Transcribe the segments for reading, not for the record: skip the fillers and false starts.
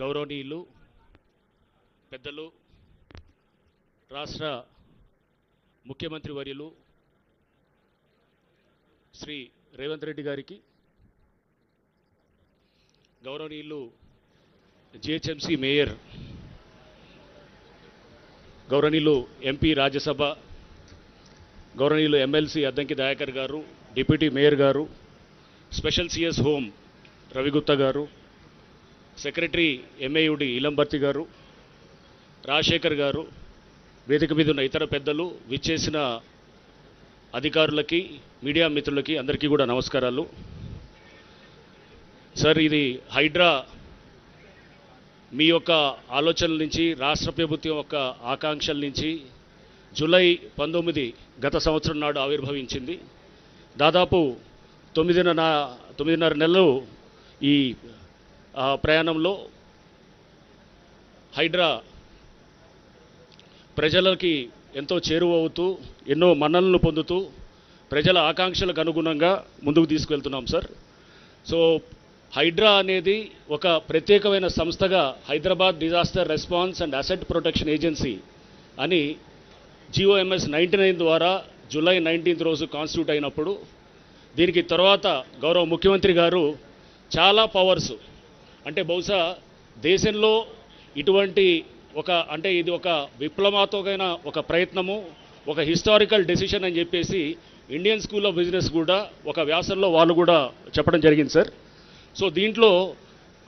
గౌరవనీయులు పెద్దలు రాష్ట్ర ముఖ్యమంత్రి వర్యులు శ్రీ రేవంత్ రెడ్డి గారికి, గౌరవనీయులు జిహెచ్ఎంసీ మేయర్, గౌరవనీయులు ఎంపీ రాజ్యసభ, గౌరవనీయులు ఎమ్మెల్సీ అద్దంకి దయాకర్ గారు, డిప్యూటీ మేయర్ గారు, స్పెషల్ సిఎస్ హోమ్ రవిగుప్తా గారు, సెక్రటరీ ఎంఏయుడి ఇలంబర్తి గారు, రాజశేఖర్ గారు, వేదిక మీద ఉన్న ఇతర పెద్దలు, విచ్చేసిన అధికారులకి, మీడియా మిత్రులకి అందరికీ కూడా నమస్కారాలు. సార్, ఇది హైడ్రా మీ యొక్క ఆలోచనల నుంచి, రాష్ట్ర ప్రభుత్వం యొక్క ఆకాంక్షల నుంచి జూలై 19 గత సంవత్సరం నాడు ఆవిర్భవించింది. దాదాపు 9.5 నెలలు ఈ ప్రయాణంలో హైడ్రా ప్రజలకి ఎంతో చేరువవుతూ, ఎన్నో మన్ననలు పొందుతూ, ప్రజల ఆకాంక్షలకు అనుగుణంగా ముందుకు తీసుకెళ్తున్నాం సార్. సో హైడ్రా అనేది ఒక ప్రత్యేకమైన సంస్థగా Hyderabad disaster response and asset protection agency అని GOMS 99 ద్వారా జూలై 19 రోజు కాన్స్టిట్యూట్ అయినప్పుడు, దీనికి తర్వాత గౌరవ ముఖ్యమంత్రి గారు చాలా పవర్స్, అంటే బహుశా దేశంలో ఇటువంటి ఇది ఒక విప్లవాత్మకమైన ఒక ప్రయత్నము, ఒక హిస్టారికల్ డెసిషన్ అని చెప్పేసి ఇండియన్ స్కూల్ ఆఫ్ బిజినెస్ కూడా ఒక వ్యాసంలో వాళ్ళు కూడా చెప్పడం జరిగింది సార్. సో దీంట్లో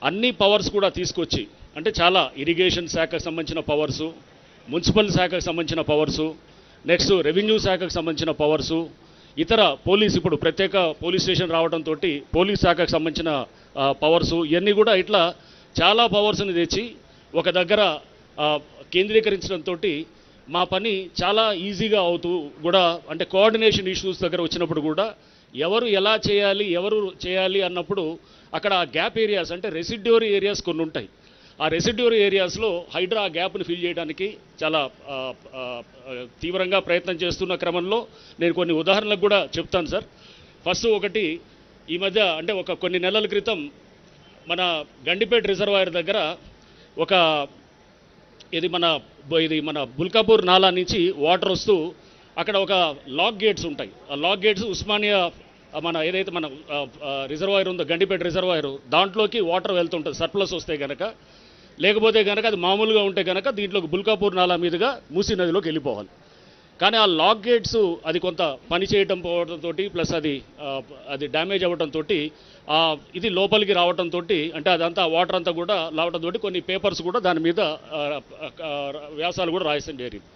అన్ని పవర్స్ కూడా తీసుకొచ్చి, అంటే చాలా ఇరిగేషన్ శాఖకు సంబంధించిన పవర్సు, మున్సిపల్ శాఖకు సంబంధించిన పవర్సు, నెక్స్ట్ రెవెన్యూ శాఖకు సంబంధించిన పవర్సు, ఇతర పోలీస్, ఇప్పుడు ప్రత్యేక పోలీస్ స్టేషన్ రావడంతో పోలీస్ శాఖకు సంబంధించిన పవర్సు, ఇవన్నీ కూడా ఇట్లా చాలా పవర్స్ని తెచ్చి ఒక దగ్గర కేంద్రీకరించడంతో మా పని చాలా ఈజీగా అవుతూ కూడా, అంటే కోఆర్డినేషన్ ఇష్యూస్ దగ్గర వచ్చినప్పుడు కూడా ఎవరు ఎలా చేయాలి, ఎవరు చేయాలి అన్నప్పుడు అక్కడ గ్యాప్ ఏరియాస్, అంటే రెసిడ్యూరీ ఏరియాస్ కొన్ని ఉంటాయి. ఆ రెసిడ్యూరీ ఏరియాస్లో హైడ్రా గ్యాప్ని ఫిల్ చేయడానికి చాలా తీవ్రంగా ప్రయత్నం చేస్తున్న క్రమంలో నేను కొన్ని ఉదాహరణలకు కూడా చెప్తాను సార్. ఫస్ట్ ఒకటి, ఈ మధ్య అంటే కొన్ని నెలల క్రితం మన గండిపేట రిజర్వాయర్ దగ్గర ఇది మన బుల్కాపూర్ నాలా నుంచి వాటర్ వస్తూ అక్కడ ఒక లాక్ గేట్స్ ఉంటాయి. ఆ లాక్ గేట్స్ ఉస్మానియా ఏదైతే మన రిజర్వాయర్ ఉందో గండిపేట రిజర్వాయర్, దాంట్లోకి వాటర్ వెళ్తుంటుంది సర్ప్లస్ వస్తే కనుక. లేకపోతే కనుక అది మామూలుగా ఉంటే కనుక దీంట్లోకి బుల్కాపూర్ నాలా మీదుగా మూసీ నదిలోకి వెళ్ళిపోవాలి. కానీ ఆ లాక్ గేట్స్ అది కొంత పని చేయటం పోవడంతో, ప్లస్ అది డ్యామేజ్ అవ్వడంతో ఇది లోపలికి రావడంతో, అంటే అదంతా వాటర్ అంతా కూడా రావడంతో కొన్ని పేపర్స్ కూడా దాని మీద వ్యాసాలు కూడా రాయడం జరిగింది.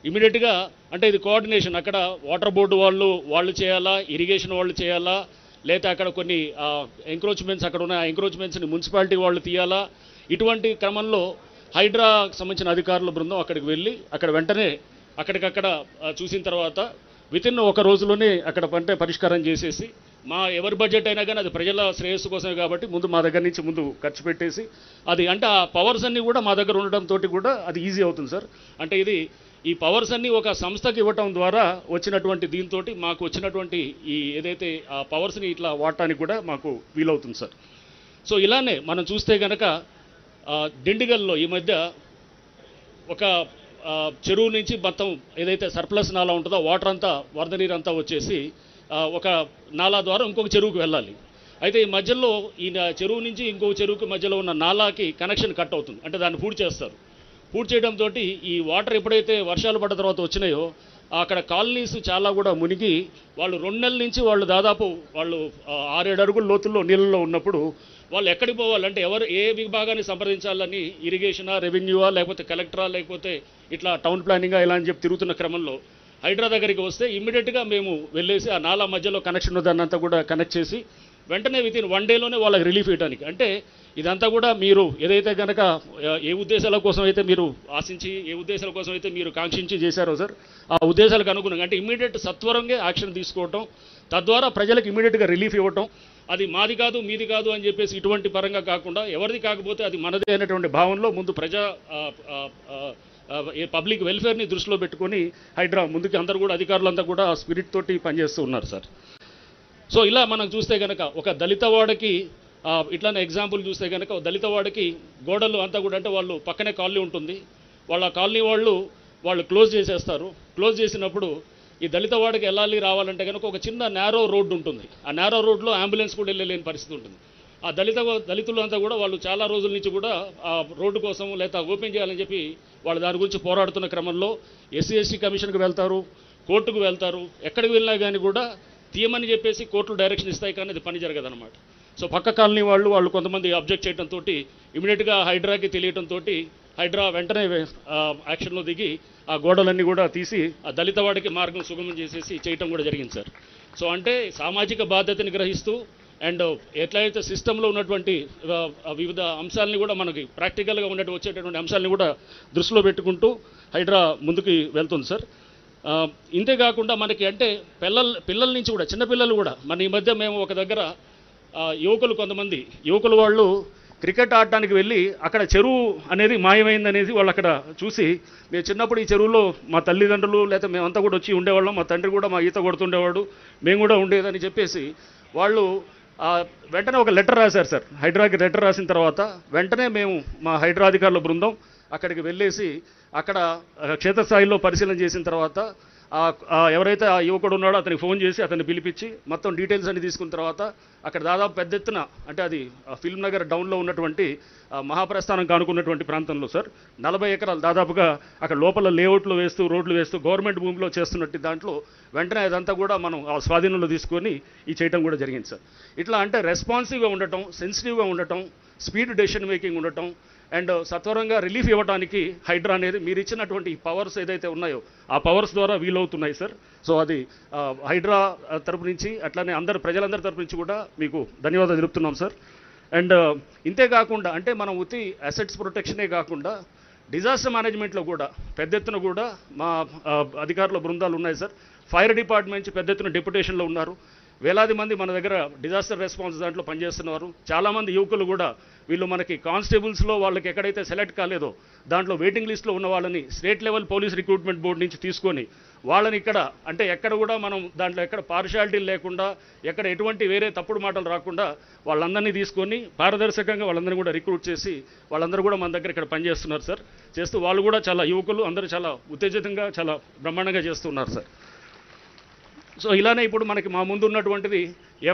ఇమీడియట్గా అంటే ఇది కోఆర్డినేషన్, అక్కడ వాటర్ బోర్డు వాళ్ళు చేయాలా, ఇరిగేషన్ వాళ్ళు చేయాలా, లేకపోతే అక్కడ కొన్ని ఎంక్రోచ్మెంట్స్ అక్కడ ఉన్న ఎంక్రోచ్మెంట్స్ని మున్సిపాలిటీ వాళ్ళు తీయాలా. ఇటువంటి క్రమంలో హైడ్రాకు సంబంధించిన అధికారుల బృందం అక్కడికి వెళ్ళి అక్కడ వెంటనే అక్కడికక్కడ చూసిన తర్వాత వితిన్ ఒక రోజులోనే అక్కడ పరిష్కారం చేసేసి, ఎవరి బడ్జెట్ అయినా కానీ అది ప్రజల శ్రేయస్సు కోసమే కాబట్టి మా దగ్గర నుంచి ముందు ఖర్చు పెట్టేసి అంటే ఆ పవర్స్ అన్నీ కూడా మా దగ్గర ఉండడంతో కూడా అది ఈజీ అవుతుంది సార్. అంటే ఈ పవర్స్ అన్నీ ఒక సంస్థకి ఇవ్వటం ద్వారా వచ్చినటువంటి దీంతో మాకు వచ్చినటువంటి ఈ ఏదైతే ఆ పవర్స్ని ఇట్లా వాడటానికి కూడా మాకు వీలవుతుంది సార్. సో ఇలానే మనం చూస్తే కనుక దిండిగల్లో ఈ మధ్య ఒక చెరువు నుంచి మొత్తం ఏదైతే సర్ప్లస్ నాలా ఉంటుందో వాటర్ అంతా, వరద నీరు అంతా వచ్చేసి ఒక నాలా ద్వారా ఇంకొక చెరువుకు వెళ్ళాలి. అయితే ఈ మధ్యలో ఈ చెరువు నుంచి ఇంకొక చెరువుకి మధ్యలో ఉన్న నాలాకి కనెక్షన్ కట్ అవుతుంది, అంటే దాన్ని పూర్తి చేస్తారు. పూర్తి చేయడంతో ఈ వాటర్ ఎప్పుడైతే వర్షాలు పడ్డ తర్వాత వచ్చినాయో అక్కడ కాలనీస్ చాలా కూడా మునిగి వాళ్ళు 2 నెలల నుంచి దాదాపు 6-7 అడుగుల లోతుల్లో నీళ్ళలో ఉన్నప్పుడు వాళ్ళు ఎక్కడికి పోవాలంటే ఏ విభాగాన్ని సంప్రదించాలని, ఇరిగేషనా, రెవెన్యూవా, లేకపోతే కలెక్టరా, లేకపోతే ఇట్లా టౌన్ ప్లానింగా ఇలా అని చెప్పి తిరుగుతున్న క్రమంలో హైడ్రా దగ్గరికి వస్తే ఇమ్మీడియట్గా మేము వెళ్ళేసి ఆ నాలా మధ్యలో కనెక్షన్ దాన్నంతా కూడా కనెక్ట్ చేసి వెంటనే వితిన్ 1 డేలోనే వాళ్ళకి రిలీఫ్ ఇవ్వడానికి. అంటే ఇదంతా కూడా మీరు ఏదైతే కనుక ఏ ఉద్దేశాల కోసం అయితే మీరు ఆశించి, ఏ ఉద్దేశాల కోసం అయితే మీరు కాంక్షించి చేశారో సార్, ఆ ఉద్దేశాలకు అనుగుణంగా అంటే ఇమ్మీడియట్ సత్వరంగా యాక్షన్ తీసుకోవటం, తద్వారా ప్రజలకు ఇమ్మీడియట్గా రిలీఫ్ ఇవ్వటం, అది మాది కాదు మీది కాదు అని చెప్పేసి ఇటువంటి పరంగా కాకుండా ఎవరిది కాకపోతే అది మనదే అనేటువంటి భావనలో ముందు పబ్లిక్ వెల్ఫేర్ని దృష్టిలో పెట్టుకొని హైడ్రా ముందుకి అందరూ కూడా అధికారులంతా కూడా ఆ స్పిరిట్ తోటి పనిచేస్తూ ఉన్నారు సార్. సో ఇలా మనం చూస్తే కనుక ఒక దళిత వాడకి ఇట్లానే ఎగ్జాంపుల్ చూస్తే కనుక దళిత వాడికి గోడలు అంతా కూడా అంటే వాళ్ళు పక్కనే కాలనీ ఉంటుంది, వాళ్ళ కాలనీ వాళ్ళు క్లోజ్ చేసేస్తారు. క్లోజ్ చేసినప్పుడు ఈ దళిత వాడికి వెళ్ళాలి రావాలంటే కనుక ఒక చిన్న నేరో రోడ్డు ఉంటుంది. ఆ నేరో రోడ్లో అంబులెన్స్ కూడా వెళ్ళలేని పరిస్థితి ఉంటుంది. ఆ దళితులు అంతా కూడా వాళ్ళు చాలా రోజుల నుంచి కూడా ఆ రోడ్డు కోసం లేదా ఓపెన్ చేయాలని చెప్పి వాళ్ళు దాని గురించి పోరాడుతున్న క్రమంలో ఎస్సీ కమిషన్కి వెళ్తారు, కోర్టుకు వెళ్తారు. ఎక్కడికి వెళ్ళినా కానీ కూడా తీయమని చెప్పేసి కోర్టులు డైరెక్షన్ ఇస్తాయి, కానీ అది పని జరగదన్నమాట. సో పక్క కాలనీ వాళ్ళు కొంతమంది అబ్జెక్ట్ చేయడంతో ఇమీడియట్గా హైడ్రాకి తెలియడంతో హైడ్రా వెంటనే యాక్షన్లో దిగి ఆ గోడలన్నీ కూడా తీసి ఆ దళిత వాడికి మార్గం సుగమం చేసేసి చేయటం కూడా జరిగింది సార్. సో అంటే సామాజిక బాధ్యతని గ్రహిస్తూ అండ్ ఎట్లయితే సిస్టంలో ఉన్నటువంటి వివిధ అంశాలని కూడా మనకి ప్రాక్టికల్గా వచ్చేటటువంటి అంశాలని కూడా దృష్టిలో పెట్టుకుంటూ హైడ్రా ముందుకు వెళ్తుంది సార్. ఇంతేకాకుండా మనకి అంటే పిల్లల నుంచి కూడా చిన్నపిల్లలు కూడా మన ఈ మధ్య మేము ఒక దగ్గర కొంతమంది యువకులు వాళ్ళు క్రికెట్ ఆడటానికి వెళ్ళి అక్కడ చెరువు అనేది మాయమైందనేది వాళ్ళు అక్కడ చూసి, మేము చిన్నప్పుడు ఈ చెరువులో మా తల్లిదండ్రులు లేదా మేమంతా కూడా వచ్చి ఉండేవాళ్ళం, మా తండ్రి కూడా మా ఈత కొడుతుండేవాడు, మేము కూడా ఉండేదని చెప్పేసి వాళ్ళు వెంటనే ఒక లెటర్ రాశారు సార్. హైడ్రాకి లెటర్ రాసిన తర్వాత వెంటనే మేము మా హైడ్రా అధికారుల బృందం అక్కడికి వెళ్ళేసి అక్కడ క్షేత్రస్థాయిలో పరిశీలన చేసిన తర్వాత ఎవరైతే ఆ యువకుడు ఉన్నాడో అతనికి ఫోన్ చేసి అతన్ని పిలిపించి మొత్తం డీటెయిల్స్ అన్ని తీసుకున్న తర్వాత అక్కడ దాదాపు పెద్ద ఎత్తున అంటే అది ఫిల్మ్ నగర్ డౌన్లో ఉన్నటువంటి మహాప్రస్థానం కానుకున్నటువంటి ప్రాంతంలో సార్ 40 ఎకరాలు దాదాపుగా అక్కడ లోపల లేఅవుట్లు వేస్తూ రోడ్లు వేస్తూ గవర్నమెంట్ భూమిలో చేస్తున్నట్టు దాంట్లో వెంటనే అదంతా కూడా మనం స్వాధీనంలో తీసుకొని ఈ చేయటం కూడా జరిగింది సార్. ఇట్లా అంటే రెస్పాన్సివ్గా ఉండటం, సెన్సిటివ్గా ఉండటం, స్పీడ్ డెసిషన్ మేకింగ్ ఉండటం అండ్ సత్వరంగా రిలీఫ్ ఇవ్వడానికి హైడ్రా అనేది మీరు ఇచ్చినటువంటి పవర్స్ ఏదైతే ఉన్నాయో ఆ పవర్స్ ద్వారా వీలవుతున్నాయి సార్. సో అది హైడ్రా తరపు నుంచి అట్లానే ప్రజలందరి తరపు నుంచి కూడా మీకు ధన్యవాదాలు తెలుపుతున్నాం సార్. అండ్ ఇంతేకాకుండా అంటే మనం ఉత్తి అసెట్స్ ప్రొటెక్షనే కాకుండా డిజాస్టర్ మేనేజ్మెంట్లో కూడా పెద్ద ఎత్తున కూడా మా అధికారుల బృందాలు ఉన్నాయి సార్. ఫైర్ డిపార్ట్మెంట్ నుంచి పెద్ద ఎత్తున డెప్యుటేషన్లో ఉన్నారు. వేలాది మంది మన దగ్గర డిజాస్టర్ రెస్పాన్స్ దాంట్లో పనిచేస్తున్నారు. చాలామంది యువకులు కూడా వీళ్ళు మనకి కానిస్టేబుల్స్లో వాళ్ళకి ఎక్కడైతే సెలెక్ట్ కాలేదో దాంట్లో వెయిటింగ్ లిస్ట్లో ఉన్న వాళ్ళని state level police recruitment board నుంచి తీసుకొని వాళ్ళని ఇక్కడ అంటే ఎక్కడ కూడా మనం దాంట్లో ఎక్కడ పార్షియాలిటీ లేకుండా ఎక్కడ ఎటువంటి వేరే తప్పుడు మాటలు రాకుండా వాళ్ళందరినీ తీసుకొని పారదర్శకంగా వాళ్ళందరినీ కూడా రిక్రూట్ చేసి వాళ్ళందరూ కూడా మన దగ్గర ఇక్కడ పనిచేస్తున్నారు సార్. చేస్తూ వాళ్ళు కూడా చాలా యువకులు అందరూ చాలా ఉత్తేజితంగా చాలా బ్రహ్మాండంగా చేస్తున్నారు సార్. సో ఇలానే ఇప్పుడు మనకి మా ముందు ఉన్నటువంటిది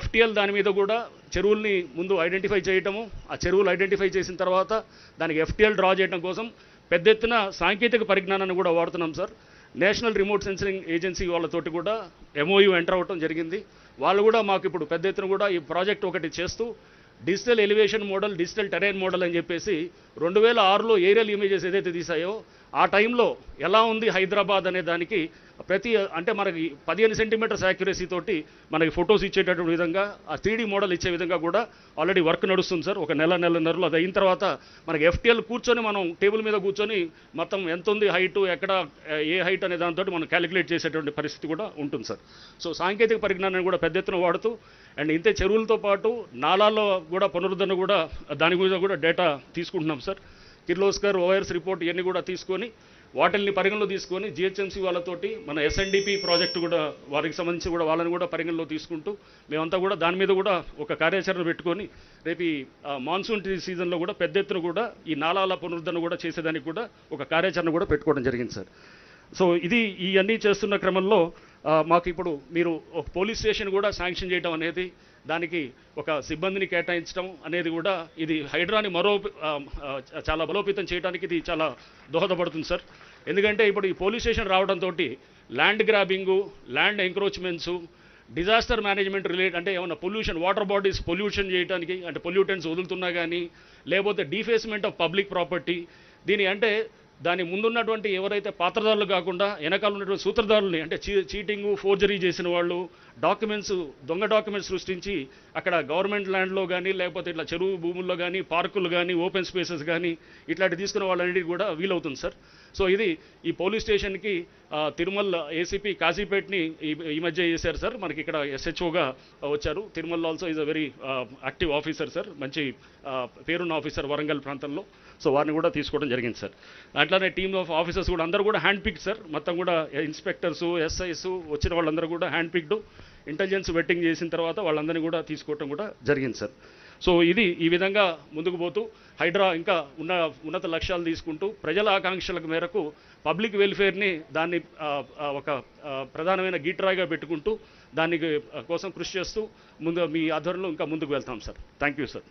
FTL దాని మీద కూడా చెరువుల్ని ముందు ఐడెంటిఫై చేయటము, ఆ చెరువులు ఐడెంటిఫై చేసిన తర్వాత దానికి FTL డ్రా చేయడం కోసం పెద్ద ఎత్తున సాంకేతిక పరిజ్ఞానాన్ని కూడా వాడుతున్నాం sir. National remote sensing agency వాళ్ళతోటి కూడా MOU ఎంటర్ అవ్వటం జరిగింది. వాళ్ళు కూడా మాకు ఇప్పుడు పెద్ద ఎత్తున కూడా ఈ ప్రాజెక్ట్ ఒకటి చేస్తూ digital elevation model, digital terrain model అని చెప్పేసి 2006లో ఏరియల్ ఇమేజెస్ ఏదైతే తీసాయో ఆ టైంలో ఎలా ఉంది హైదరాబాద్ అనే దానికి అంటే మనకి 15 సెంటీమీటర్స్ యాక్యురసీ తోటి మనకి ఫొటోస్ ఇచ్చేటటువంటి విధంగా ఆ 3D మోడల్ ఇచ్చే విధంగా కూడా ఆల్రెడీ వర్క్ నడుస్తుంది సార్. ఒక నెలన్నరలో అది అయిన తర్వాత మనకి FTL కూర్చొని మనం టేబుల్ మీద కూర్చొని మొత్తం ఎంత ఉంది హైటు, ఎక్కడ ఏ హైట్ అనే దాంతో మనం క్యాలిక్యులేట్ చేసేటువంటి పరిస్థితి కూడా ఉంటుంది సార్. సో సాంకేతిక పరిజ్ఞానాన్ని కూడా పెద్ద ఎత్తున వాడుతూ అండ్ ఇంతే చెరువులతో పాటు నాలాల్లో కూడా పునరుద్ధరణ కూడా దాని గురించి కూడా డేటా తీసుకుంటున్నాం సార్. కిర్లోస్కర్ ఓఆర్ఎస్ రిపోర్ట్ ఇవన్నీ కూడా తీసుకొని వాటిల్ని పరిగణలో తీసుకొని GHMC వాళ్ళతోటి మన SNDP ప్రాజెక్టు కూడా వారికి సంబంధించి కూడా వాళ్ళని కూడా పరిగణలో తీసుకుంటూ మేమంతా కూడా దాని మీద కూడా ఒక కార్యాచరణ పెట్టుకొని రేపు ఈ మాన్సూన్ సీజన్లో కూడా పెద్ద ఎత్తున కూడా ఈ నాలాల పునరుద్ధరణ కూడా చేసేదానికి కూడా ఒక కార్యాచరణ కూడా పెట్టుకోవడం జరిగింది సార్. సో ఇవన్నీ చేస్తున్న క్రమంలో మాకు ఇప్పుడు మీరు ఒక పోలీస్ స్టేషన్ కూడా శాంక్షన్ చేయడం అనేది, దానికి ఒక సిబ్బందిని కేటాయించడం అనేది కూడా ఇది హైడ్రాని చాలా బలోపేతం చేయడానికి ఇది చాలా దోహదపడుతుంది సార్. ఎందుకంటే ఇప్పుడు ఈ పోలీస్ స్టేషన్ రావడంతో land grabbing, land encroachments, disaster management related అంటే ఏమన్నా పొల్యూషన్, వాటర్ బాడీస్ పొల్యూషన్ చేయడానికి అంటే పొల్యూటెంట్స్ వదులుతున్నా కానీ లేకపోతే డీఫేస్మెంట్ ఆఫ్ పబ్లిక్ ప్రాపర్టీ, దీని అంటే దాని ముందున్నటువంటి ఎవరైతే పాత్రదారులు కాకుండా వెనకాల ఉన్నటువంటి సూత్రధారులని అంటే చీటింగు, ఫోర్జరీ చేసిన వాళ్ళు, దొంగ డాక్యుమెంట్స్ సృష్టించి అక్కడ గవర్నమెంట్ ల్యాండ్లో కానీ లేకపోతే ఇట్లా చెరువు భూముల్లో కానీ పార్కులు కానీ ఓపెన్ స్పేసెస్ కానీ ఇట్లాంటి తీసుకున్న వాళ్ళన్నిటికీ కూడా వీలవుతుంది సార్. సో ఇది ఈ పోలీస్ స్టేషన్కి తిరుమల ACP కాశీపేట్ని ఈ మధ్య చేశారు సార్. మనకి ఇక్కడ SHOగా వచ్చారు. Tirumala also is a very active officer sir, మంచి పేరున్న ఆఫీసర్ వరంగల్ ప్రాంతంలో. సో వారిని కూడా తీసుకోవడం జరిగింది సార్. అట్లానే టీమ్ ఆఫ్ ఆఫీసర్స్ కూడా అందరూ కూడా హ్యాండ్ పిక్డ్ సార్. మొత్తం కూడా ఇన్స్పెక్టర్సు, SIs వచ్చిన వాళ్ళందరూ కూడా హ్యాండ్ పిక్డ్ ఇంటెలిజెన్స్ వెట్టింగ్ చేసిన తర్వాత వాళ్ళందరినీ కూడా తీసుకోవటం కూడా జరిగింది సార్. సో ఇది ఈ విధంగా ముందుకు పోతూ హైడ్రా ఇంకా ఉన్నత లక్ష్యాలు తీసుకుంటూ ప్రజల ఆకాంక్షలకు మేరకు పబ్లిక్ వెల్ఫేర్ని దాన్ని ఒక ప్రధానమైన గీట్రాయిగా పెట్టుకుంటూ దానికి కోసం కృషి చేస్తూ మీ ఆధ్వర్యంలో ఇంకా ముందుకు వెళ్తాం సార్. Thank you sir.